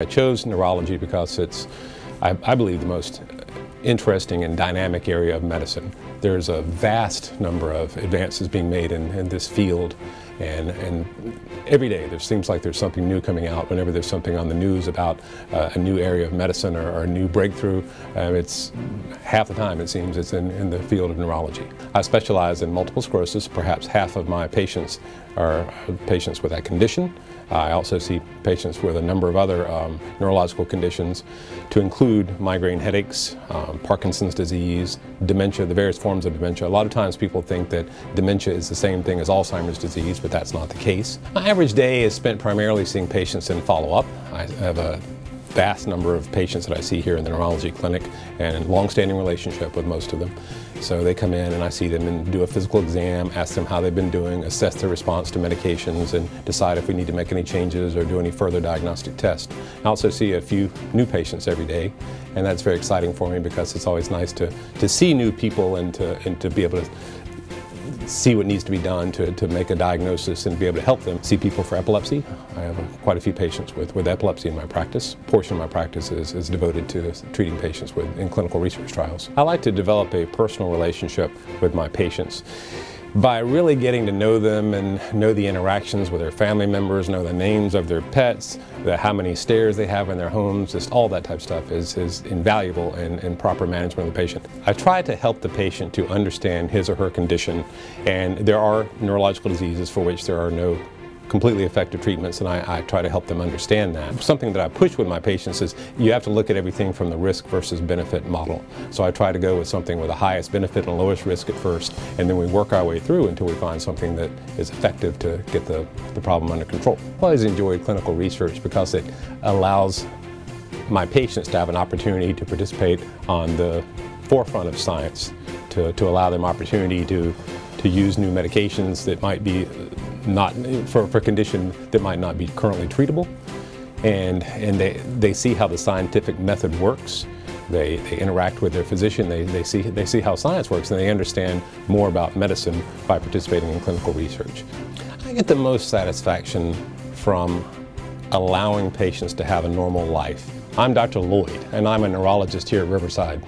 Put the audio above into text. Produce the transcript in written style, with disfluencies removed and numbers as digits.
I chose neurology because it's, I believe, the most interesting and dynamic area of medicine. There's a vast number of advances being made in this field, and every day there seems like there's something new coming out. Whenever there's something on the news about a new area of medicine or a new breakthrough, it's half the time it seems it's in the field of neurology. I specialize in multiple sclerosis. Perhaps half of my patients are patients with that condition. I also see patients with a number of other neurological conditions, to include migraine headaches, Parkinson's disease, dementia, the various forms of dementia. A lot of times people think that dementia is the same thing as Alzheimer's disease, but that's not the case. My average day is spent primarily seeing patients in follow-up. I have a vast number of patients that I see here in the neurology clinic, and long-standing relationship with most of them. So they come in and I see them and do a physical exam, ask them how they've been doing, assess their response to medications, and decide if we need to make any changes or do any further diagnostic tests. I also see a few new patients every day, and that's very exciting for me because it's always nice to see new people and to be able to see what needs to be done to make a diagnosis and be able to help them. See people for epilepsy. I have quite a few patients with epilepsy in my practice. A portion of my practice is devoted to treating patients in clinical research trials. I like to develop a personal relationship with my patients by really getting to know them and know the interactions with their family members, know the names of their pets, how many stairs they have in their homes. Just all that type of stuff is invaluable in proper management of the patient. I try to help the patient to understand his or her condition, and there are neurological diseases for which there are no completely effective treatments, and I try to help them understand that. Something that I push with my patients is you have to look at everything from the risk versus benefit model. So I try to go with something with the highest benefit and lowest risk at first, and then we work our way through until we find something that is effective to get the problem under control. I've always enjoyed clinical research because it allows my patients to have an opportunity to participate on the forefront of science, to allow them opportunity to use new medications that might be not for a condition that might not be currently treatable, and they see how the scientific method works. They interact with their physician. They see how science works, and they understand more about medicine by participating in clinical research. I get the most satisfaction from allowing patients to have a normal life. I'm Dr. Lloyd, and I'm a neurologist here at Riverside.